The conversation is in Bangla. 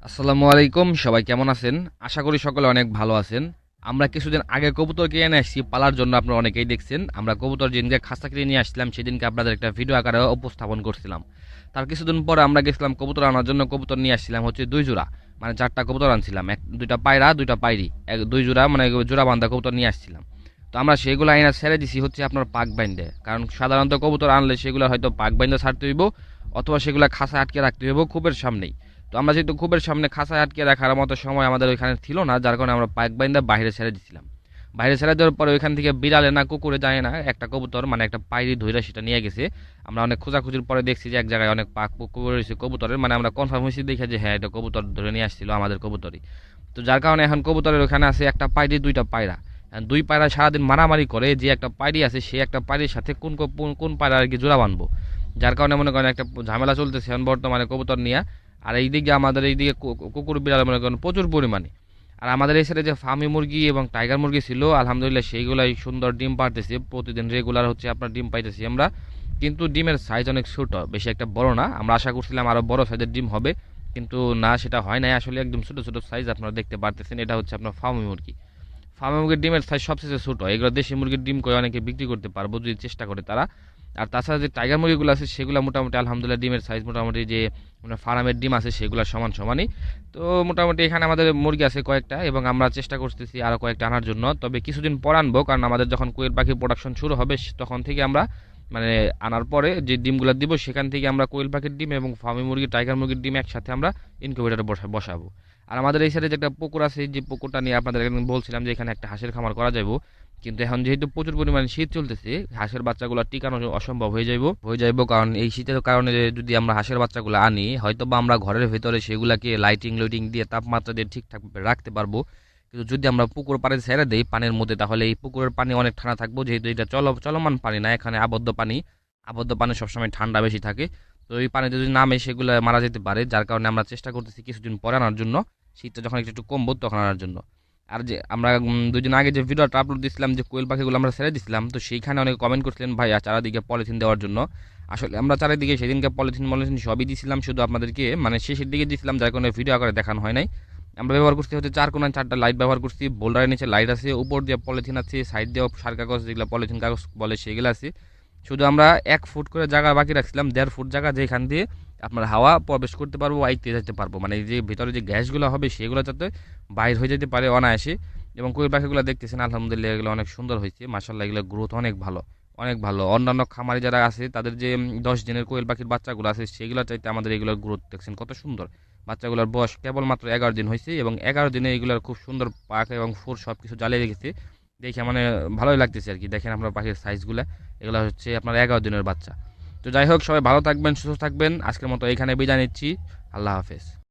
আসসালামু আলাইকুম, সবাই কেমন আছেন? আশা করি সকলে অনেক ভালো আছেন। আমরা কিছুদিন আগে কবুতর কিনে এনে আসছি পালার জন্য, আপনারা অনেকেই দেখছেন। আমরা কবুতর যেদিনকে খাঁচা কিনে নিয়ে আসছিলাম সেদিনকে আপনাদের একটা ভিডিও আকারে উপস্থাপন করছিলাম। তার কিছুদিন পরে আমরা গেছিলাম কবুতর আনার জন্য, কবুতর নিয়ে আসছিলাম হচ্ছে 2 জোড়া, মানে 4টা কবুতর আনছিলাম, দুইটা পায়রা দুইটা পায়রি, 2 জোড়া মানে জোড়া বান্ধা কবুতর নিয়ে আসছিলাম। তো আমরা সেগুলো আইনা ছেড়ে দিছি হচ্ছে আপনার পাক বাইন্দে, কারণ সাধারণত কবুতর আনলে সেগুলো হয়তো পাক বাইন্দে ছাড়তে হইব, অথবা সেগুলো খাঁচায় আটকে রাখতে হইব খুবের সামনেই। তো আমরা যেহেতু খুবের সামনে খাঁচায় আটকে রাখার মতো সময় আমাদের ওইখানে ছিল না, যার কারণে আমরা পাইক বাইন্দা বাইরে ছেড়ে দিছিলাম। বাইরে ছেড়ে দেওয়ার পরে ওইখান থেকে বিড়ালে না কুকুরে যায় না, একটা কবুতর মানে একটা পায়রি ধইরা সেটা নিয়ে গেছে। আমরা অনেক খোঁজাখুঁজির পরে দেখছি যে এক জায়গায় অনেক পাক পুকুর রয়েছে কবুতরের, মানে আমরা কনফার্ম হয়েছি দেখে যে হ্যাঁ এটা কবুতর ধরে নিয়ে আসছিল আমাদের কবুতরই। তো যার কারণে এখন কবুতরের ওখানে আছে একটা পায়রি দুইটা পায়রা। দুই পায়রা সারাদিন মারামারি করে, যে একটা পায়রি আছে সে একটা পায়রির সাথে কোন পায়রা আর কি জোড়া বানবো। যার কারণে মনে করেন একটা ঝামেলা চলতেছে এখন বর্তমানে কবুতর নিয়ে। আর এইদিকে আমাদের এইদিকে কুকুর বিড়াল মনে করেন প্রচুর পরিমাণে। আর আমাদের এই সাইডে যে ফার্মি মুরগি এবং টাইগার মুরগি ছিল, আলহামদুলিল্লাহ সেইগুলাই সুন্দর ডিম পারতেছে, প্রতিদিন রেগুলার হচ্ছে আপনার ডিম পাইতেছি আমরা। কিন্তু ডিমের সাইজ অনেক ছোট, বেশি একটা বড় না। আমরা আশা করছিলাম আরো বড় সাইজের ডিম হবে, কিন্তু না, সেটা হয় নাই। আসলে একদম ছোট ছোট সাইজ আপনারা দেখতে পারতেছেন। এটা হচ্ছে আপনার ফার্মি মুরগি। ফার্মি মুরগির ডিমের সাইজ সবচেয়ে ছোট। এগুলো দেশি মুরগির ডিম করে অনেকে বিক্রি করতে পারবো যদি চেষ্টা করে তারা। আর তাছাড়া যে টাইগার মুরগিগুলো আছে সেগুলো মোটামুটি আলহামদুলিল্লাহ ডিমের সাইজ মোটামুটি যে মানে ফার্মের ডিম আছে সেগুলো সমান সমানই। তো মোটামুটি এখানে আমাদের মুরগি আছে কয়েকটা, এবং আমরা চেষ্টা করতেছি আরও কয়েকটা আনার জন্য। তবে কিছুদিন পর আনবো, কারণ আমাদের যখন কোয়েল পাখির প্রোডাকশন শুরু হবে তখন থেকে আমরা মানে আনার পরে যে ডিমগুলো দিব সেখান থেকে আমরা কোয়েল পাখির ডিম এবং ফার্মি মুরগি টাইগার মুরগির ডিম একসাথে আমরা ইনকিউবেটরে বসাবো। আর আমাদের এই সাইডে যে একটা পুকুর আছে, যে পুকুরটা নিয়ে আপনাদের একদিন বলছিলাম যে এখানে একটা হাঁসের খামার করা যাবে। কিন্তু এখন যেহেতু প্রচুর পরিমাণে শীত চলতেছে, হাঁসের বাচ্চাগুলো টিকানো অসম্ভব হয়ে যাইব, কারণ এই শীতের কারণে যদি আমরা হাঁসের বাচ্চাগুলো আনি হয়তো বা আমরা ঘরের ভেতরে সেগুলাকে লাইটিং দিয়ে তাপমাত্রা দিয়ে ঠিকঠাক রাখতে পারবো। কিন্তু যদি আমরা পুকুর পাড়ে ছেড়ে দেই পানির মধ্যে, তাহলে এই পুকুরের পানি অনেক ঠান্ডা থাকবো, যেহেতু এটা চলমান পানি না, এখানে আবদ্ধ পানি সবসময় ঠান্ডা বেশি থাকে। তো এই পানিতে যদি নামে সেগুলো মারা যেতে পারে, যার কারণে আমরা চেষ্টা করতেছি কিছুদিন পরে আনার জন্য, শীতটা যখন একটু একটু কমবো তখন আনার জন্য। আর যে আমরা 2 দিন আগে যে ভিডিওটা আপলোড দিয়েছিলাম যে কোয়েল পাখিগুলো আমরা ছেড়ে দিছিলাম, তো সেইখানে অনেকে কমেন্ট করছিলেন ভাই চারিদিকে পলিথিন দেওয়ার জন্য। আসলে আমরা চারিদিকে সেদিনকে পলিথিন সবই দিয়েছিলাম, শুধু আপনাদেরকে মানে শেষের দিকে দিয়েছিলাম, যার কারণে ভিডিও আকারে দেখানো হয় নাই। আমরা ব্যবহার করছি হচ্ছে 4 কোণায় 4টা লাইট ব্যবহার করছি, বোল্ডারের নিচে লাইট আছে, উপর দিয়ে পলিথিন আছে, সাইড দিয়ে সার কাগজ যেগুলো পলিথিন কাগজ বলে সেগুলো আছে। শুধু আমরা 1 ফুট করে জায়গা বাকি রাখছিলাম, 1.5 ফুট জায়গা, যেখান দিয়ে আপনার হাওয়া প্রবেশ করতে পারবো, আইতে যেতে পারবো, মানে এই যে ভিতরে যে গ্যাসগুলো হবে সেগুলো যাতে বাইর হয়ে যেতে পারে অনায়াসে। এবং কোয়েল পাখিগুলো দেখতেছেন আলহামদুলিল্লাহ এগুলো অনেক সুন্দর হয়েছে, মাশাআল্লাহ এগুলো গ্রোথ অনেক ভালো, অনেক ভালো। অন্যান্য খামারি যারা আছে তাদের যে 10 দিনের কোয়েল পাখির বাচ্চাগুলো আছে সেগুলো চাইতে আমাদের এগুলোর গ্রোথ দেখছেন কত সুন্দর। বাচ্চাগুলোর বয়স কেবলমাত্র 11 দিন হয়েছে, এবং 11 দিনে এগুলোর খুব সুন্দর পাখ এবং ফুর সব কিছু জ্বালিয়ে রেখেছে। দেখে মানে ভালোই লাগতেছে আর কি। দেখেন আমরা পাখির সাইজগুলো, এগুলো হচ্ছে আপনার 11 দিনের বাচ্চা। তো যাই হোক, সবাই ভালো থাকবেন, সুস্থ থাকবেন। আজকের মতো এখানে বিদায় নিচ্ছি। আল্লাহ হাফেজ।